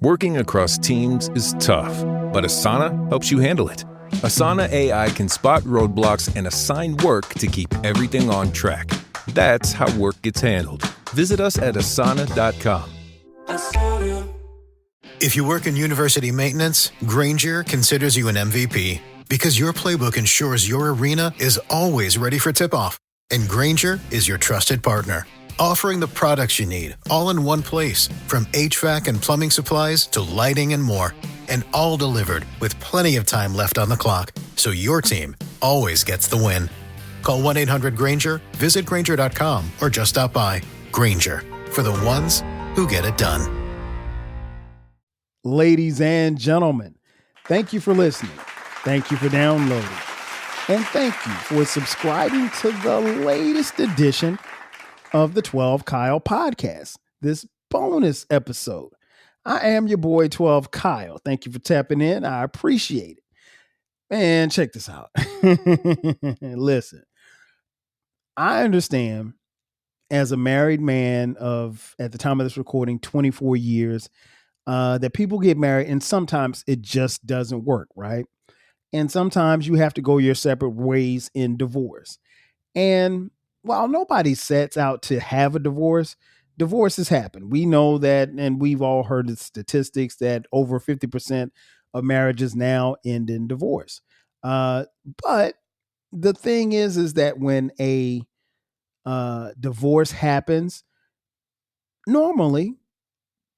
Working across teams is tough, but Asana helps you handle it. Asana AI can spot roadblocks and assign work to keep everything on track. That's how work gets handled. Visit us at asana.com. If you work in university maintenance, Granger considers you an MVP because your playbook ensures your arena is always ready for tip-off. And Granger is your trusted partner, offering the products you need all in one place, from HVAC and plumbing supplies to lighting and more. And all delivered with plenty of time left on the clock, so your team always gets the win. Call 1-800-GRANGER, visit Granger.com, or just stop by. Granger, for the ones who get it done. Ladies and gentlemen, thank you for listening. Thank you for downloading. And thank you for subscribing to the latest edition of the 12 Kyle podcast, this bonus episode. I am your boy 12 Kyle. Thank you for tapping in. I appreciate it. Man, check this out. Listen, I understand as a married man of, at the time of this recording, 24 years, that people get married and sometimes it just doesn't work, right? And sometimes you have to go your separate ways in divorce. And while nobody sets out to have a divorce, divorces happen. We know that, and we've all heard the statistics that over 50% of marriages now end in divorce. But the thing is that when a divorce happens, normally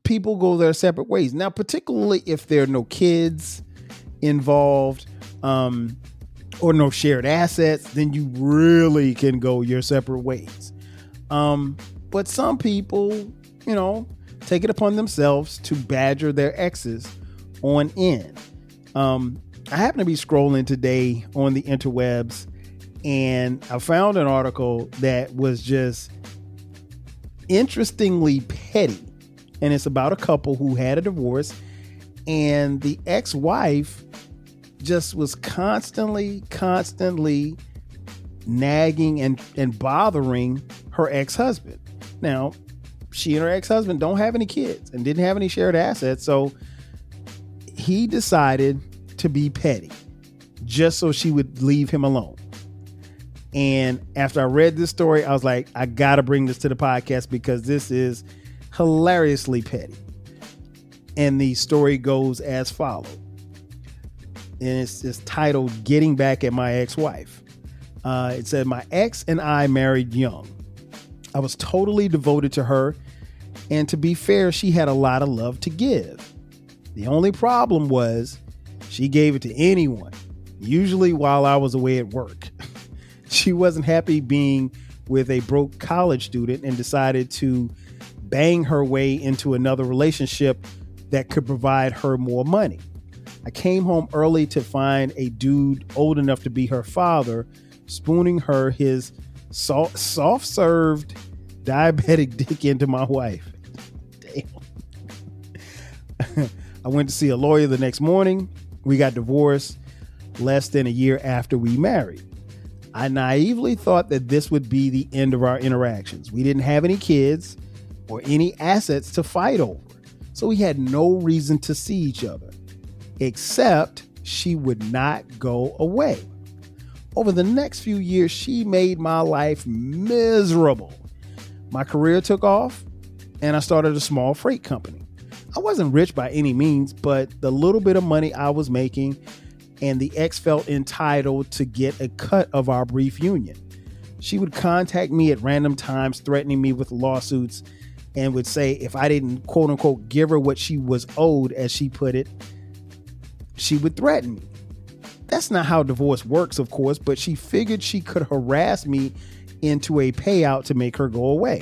people go their separate ways. Now, particularly if there are no kids involved, or no shared assets, then you really can go your separate ways. But some people, take it upon themselves to badger their exes on end. I happen to be scrolling today on the interwebs, and I found an article that was just interestingly petty. And it's about a couple who had a divorce, and the ex-wife just was constantly nagging and bothering her ex-husband. Now, she and her ex-husband don't have any kids and didn't have any shared assets, so he decided to be petty just so she would leave him alone. And after I read this story, I was like, I gotta bring this to the podcast because this is hilariously petty. And the story goes as follows. And it's titled "Getting Back at My Ex-Wife." It said, "My ex and I married young. I was totally devoted to her, and to be fair, she had a lot of love to give. The only problem was she gave it to anyone, usually while I was away at work. She wasn't happy being with a broke college student and decided to bang her way into another relationship that could provide her more money. I came home early to find a dude old enough to be her father spooning her his soft-served diabetic dick into my wife. Damn. I went to see a lawyer the next morning. We got divorced less than a year after we married. I naively thought that this would be the end of our interactions. We didn't have any kids or any assets to fight over, so we had no reason to see each other. Except she would not go away. Over the next few years, she made my life miserable. My career took off, and I started a small freight company. I wasn't rich by any means, but the little bit of money I was making, and the ex felt entitled to get a cut of our brief union. She would contact me at random times, threatening me with lawsuits, and would say if I didn't, quote unquote, give her what she was owed, as she put it, she would threaten me. That's not how divorce works, of course, but she figured she could harass me into a payout to make her go away.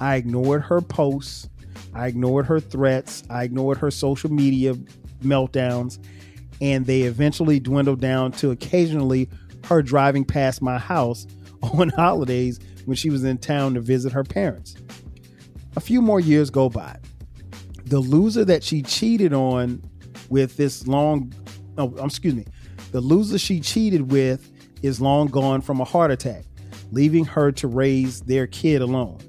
I ignored her posts. I ignored her threats. I ignored her social media meltdowns, and they eventually dwindled down to occasionally her driving past my house on holidays when she was in town to visit her parents. A few more years go by. The loser that she cheated on with the loser she cheated with is long gone from a heart attack, leaving her to raise their kid alone.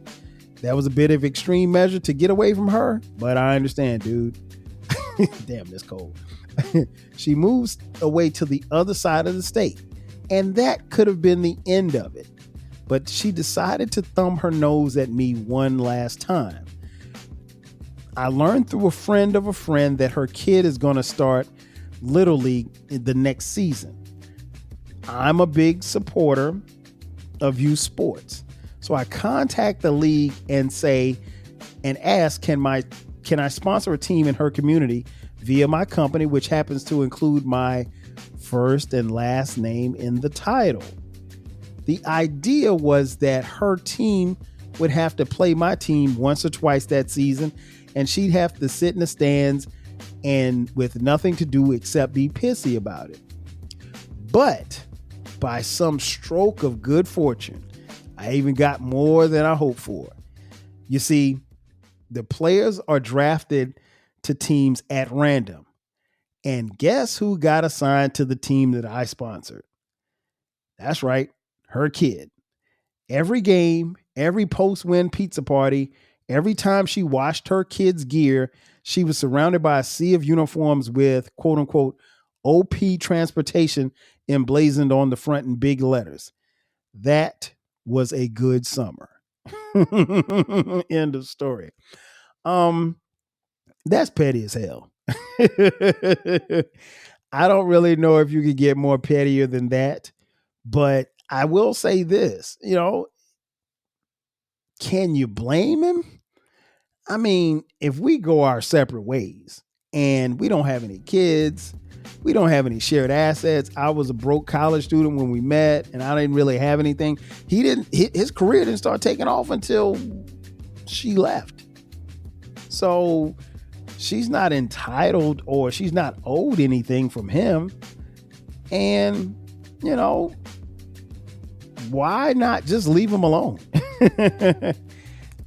That was a bit of extreme measure to get away from her, but I understand, dude. Damn, that's cold. She moves away to the other side of the state, and that could have been the end of it. But she decided to thumb her nose at me one last time. I learned through a friend of a friend that her kid is going to start Little League in the next season. I'm a big supporter of youth sports. So I contact the league and ask, can I sponsor a team in her community via my company, which happens to include my first and last name in the title. The idea was that her team would have to play my team once or twice that season, and she'd have to sit in the stands and with nothing to do except be pissy about it. But by some stroke of good fortune, I even got more than I hoped for. You see, the players are drafted to teams at random. And guess who got assigned to the team that I sponsored? That's right, her kid. Every game, every post-win pizza party, every time she washed her kid's gear, she was surrounded by a sea of uniforms with quote unquote OP transportation emblazoned on the front in big letters. That was a good summer. End of story. That's petty as hell. I don't really know if you could get more pettier than that, but I will say this, can you blame him? I mean, if we go our separate ways and we don't have any kids, we don't have any shared assets. I was a broke college student when we met and I didn't really have anything. His career didn't start taking off until she left. So she's not entitled or she's not owed anything from him. And, why not just leave him alone?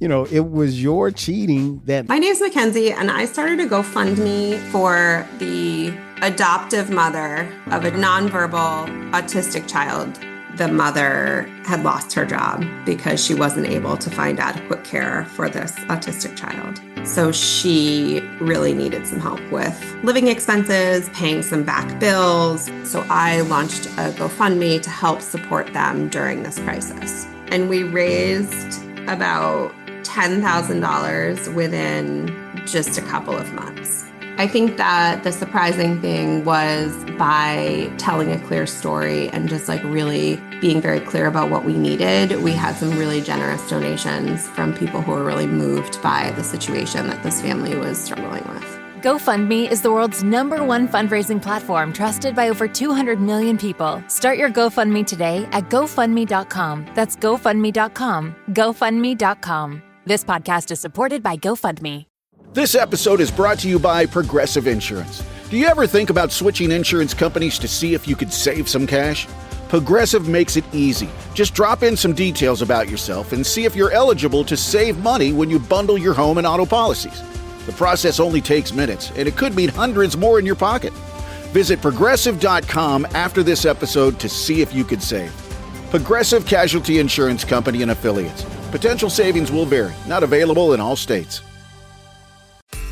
It was your cheating that... My name's Mackenzie, and I started a GoFundMe for the adoptive mother of a nonverbal autistic child. The mother had lost her job because she wasn't able to find adequate care for this autistic child. So she really needed some help with living expenses, paying some back bills. So I launched a GoFundMe to help support them during this crisis. And we raised about $10,000 within just a couple of months. I think that the surprising thing was by telling a clear story and just really being very clear about what we needed, we had some really generous donations from people who were really moved by the situation that this family was struggling with. GoFundMe is the world's #1 fundraising platform trusted by over 200 million people. Start your GoFundMe today at GoFundMe.com. That's GoFundMe.com. GoFundMe.com. This podcast is supported by GoFundMe. This episode is brought to you by Progressive Insurance. Do you ever think about switching insurance companies to see if you could save some cash? Progressive makes it easy. Just drop in some details about yourself and see if you're eligible to save money when you bundle your home and auto policies. The process only takes minutes, and it could mean hundreds more in your pocket. Visit Progressive.com after this episode to see if you could save. Progressive Casualty Insurance Company and Affiliates. Potential savings will vary. Not available in all states.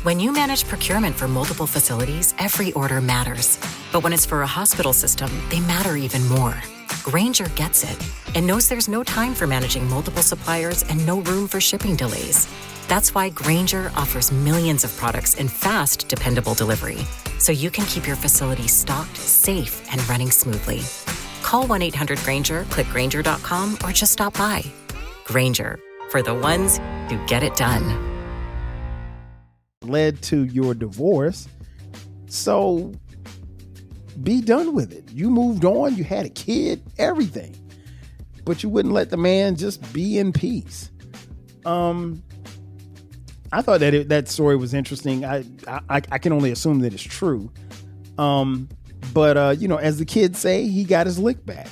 When you manage procurement for multiple facilities, every order matters. But when it's for a hospital system, they matter even more. Grainger gets it and knows there's no time for managing multiple suppliers and no room for shipping delays. That's why Grainger offers millions of products in fast, dependable delivery, so you can keep your facility stocked, safe, and running smoothly. Call 1-800-GRAINGER, click Grainger.com, or just stop by. Grainger, for the ones who get it done. Led to your divorce. So be done with it. You moved on, you had a kid, everything. But you wouldn't let the man just be in peace. I thought that story was interesting. I can only assume that it's true. But as the kids say, he got his lick back.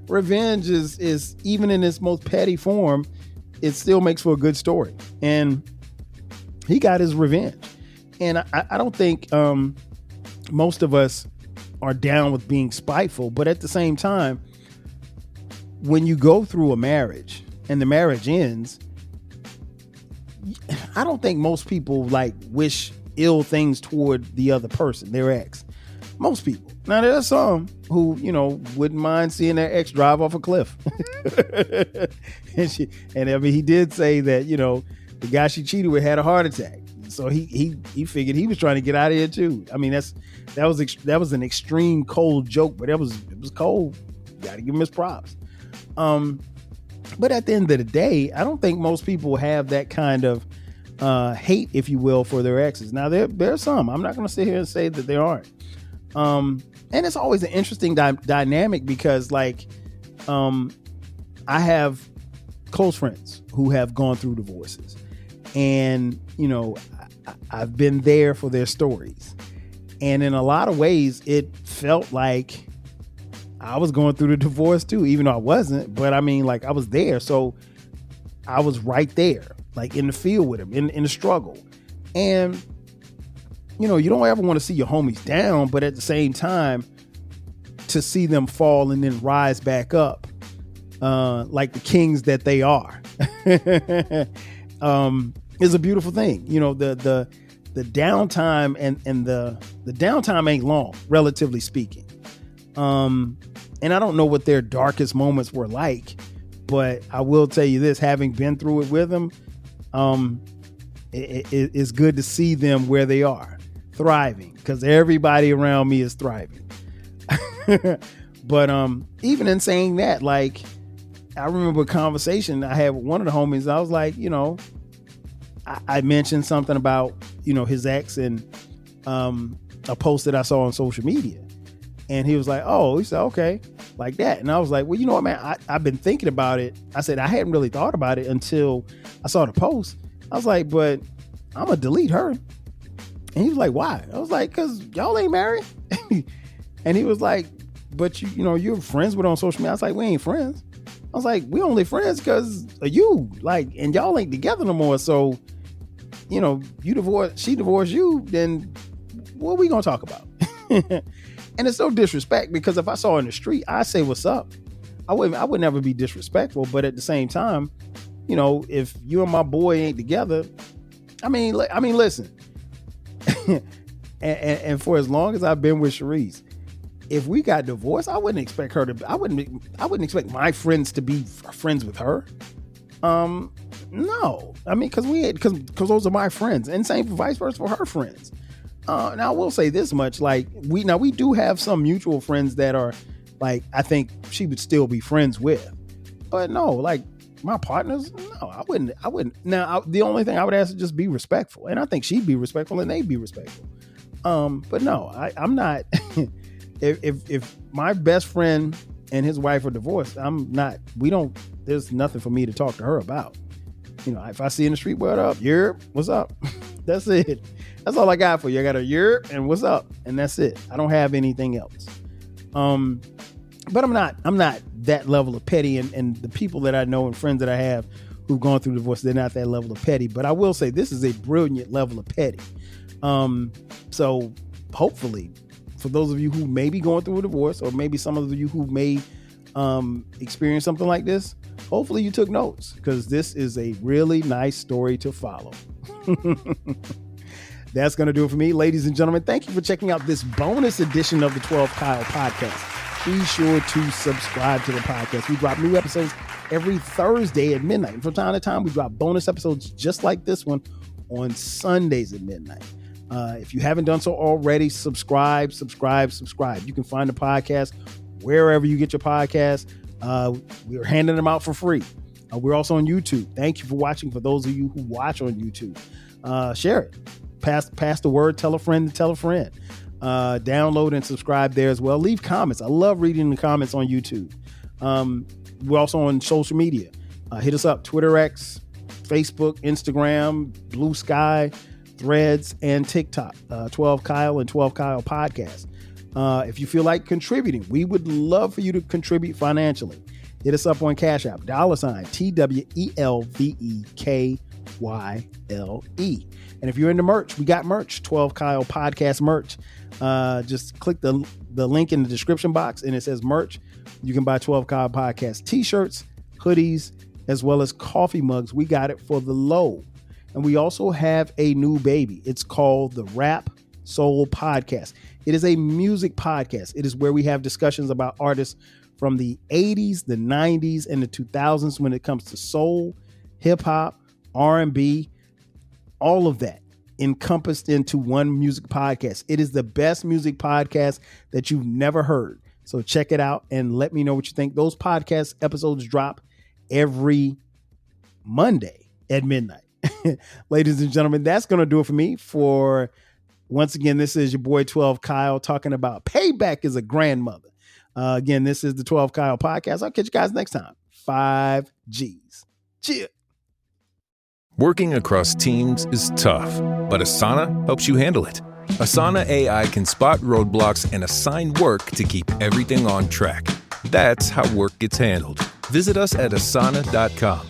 Revenge is even in its most petty form, it still makes for a good story. And he got his revenge. And I don't think most of us are down with being spiteful. But at the same time, when you go through a marriage and the marriage ends, I don't think most people like wish ill things toward the other person, their ex. Most people. Now there's some who, wouldn't mind seeing their ex drive off a cliff. and I mean, he did say that, the guy she cheated with had a heart attack. So he figured he was trying to get out of here too. I mean, that was an extreme cold joke, but it was cold. You got to give him his props. But at the end of the day, I don't think most people have that kind of hate, if you will, for their exes. Now there's some. I'm not going to sit here and say that there aren't. And it's always an interesting dynamic because, like, I have close friends who have gone through divorces, and I've been there for their stories. And in a lot of ways, it felt like I was going through the divorce too, even though I wasn't. But I mean, like, I was there. So I was right there, like in the field with him, in the struggle. And, you don't ever want to see your homies down, but at the same time, to see them fall and then rise back up, like the kings that they are, is a beautiful thing. The downtime and the downtime ain't long, relatively speaking. And I don't know what their darkest moments were like, but I will tell you this, having been through it with them, it's good to see them where they are, thriving, because everybody around me is thriving. But even in saying that, like, I remember a conversation I had with one of the homies. I was like, I mentioned something about, his ex and a post that I saw on social media. And he was like, oh, he said, okay, like that. And I was like, well, you know what, man, I've been thinking about it. I said, I hadn't really thought about it until I saw the post. I was like, but I'm going to delete her. And he was like, why? I was like, because y'all ain't married. And he was like, but you're friends with her on social media. I was like, we ain't friends. I was like, we only friends because of you. Like, and y'all ain't together no more. So, she divorced you, then what are we going to talk about? And it's no disrespect, because if I saw her in the street, I'd say, what's up? I would never be disrespectful. But at the same time, if you and my boy ain't together, I mean, listen, and for as long as I've been with Sharice, if we got divorced, I wouldn't expect her to, I wouldn't expect my friends to be friends with her. No, I mean, because those are my friends, and same for vice versa for her friends. Now I will say this much, like, we do have some mutual friends that are, like, I think she would still be friends with, but no, like, my partners, no, I wouldn't. Now, the only thing I would ask is just be respectful, and I think she'd be respectful and they'd be respectful. But no, I'm not. If my best friend and his wife are divorced, there's nothing for me to talk to her about. If I see in the street, what up? Yerp, what's up? That's it. That's all I got for you. I got a yerp and what's up, and that's it. I don't have anything else. But I'm not that level of petty, and the people that I know and friends that I have who've gone through divorce, they're not that level of petty. But I will say this is a brilliant level of petty. So hopefully, for those of you who may be going through a divorce, or maybe some of you who may experience something like this, hopefully you took notes, because this is a really nice story to follow. That's going to do it for me, ladies and gentlemen. Thank you for checking out this bonus edition of the 12 Kyle podcast. Be sure to subscribe to the podcast. We drop new episodes every Thursday at midnight. And from time to time, we drop bonus episodes just like this one on Sundays at midnight. If you haven't done so already, subscribe. You can find the podcast wherever you get your podcast. We're handing them out for free. We're also on YouTube. Thank you for watching. For those of you who watch on YouTube, share it. Pass the word. Tell a friend to tell a friend. Download and subscribe there as well. Leave comments. I love reading the comments on YouTube. We're also on social media. Hit us up. Twitter X, Facebook, Instagram, Blue Sky, Threads, and TikTok. 12 Kyle and 12 Kyle podcast. If you feel like contributing, we would love for you to contribute financially. Hit us up on Cash App, $TWELVEKYLE. And if you're into merch, we got merch, 12 Kyle podcast merch. Just click the link in the description box and it says merch. You can buy 12 Kyle podcast t-shirts, hoodies, as well as coffee mugs. We got it for the low. And we also have a new baby. It's called the Rap Soul Podcast. It is a music podcast. It is where we have discussions about artists from the 80s, the 90s, and the 2000s when it comes to soul, hip hop, R&B, all of that encompassed into one music podcast. It is the best music podcast that you've never heard. So check it out and let me know what you think. Those podcast episodes drop every Monday at midnight. Ladies and gentlemen, that's going to do it for me. Once again, this is your boy 12 Kyle talking about Payback as a grandmother. Again, this is the 12 Kyle podcast. I'll catch you guys next time. 5 G's. Cheers. Working across teams is tough, but Asana helps you handle it. Asana AI can spot roadblocks and assign work to keep everything on track. That's how work gets handled. Visit us at asana.com.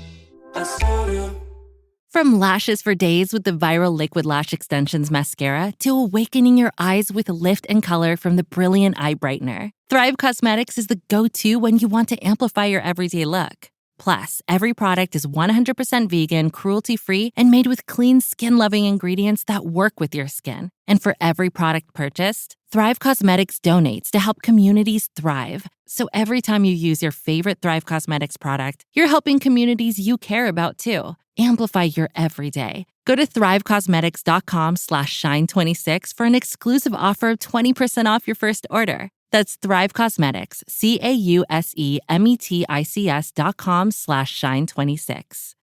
From lashes for days with the viral Liquid Lash Extensions mascara to awakening your eyes with lift and color from the Brilliant Eye Brightener, Thrive Causemetics is the go-to when you want to amplify your everyday look. Plus, every product is 100% vegan, cruelty-free, and made with clean, skin-loving ingredients that work with your skin. And for every product purchased, Thrive Causemetics donates to help communities thrive. So every time you use your favorite Thrive Causemetics product, you're helping communities you care about too. Amplify your everyday. Go to thrivecausemetics.com/shine26 for an exclusive offer of 20% off your first order. That's Thrive Causemetics, CAUSEMETICS.com/shine26.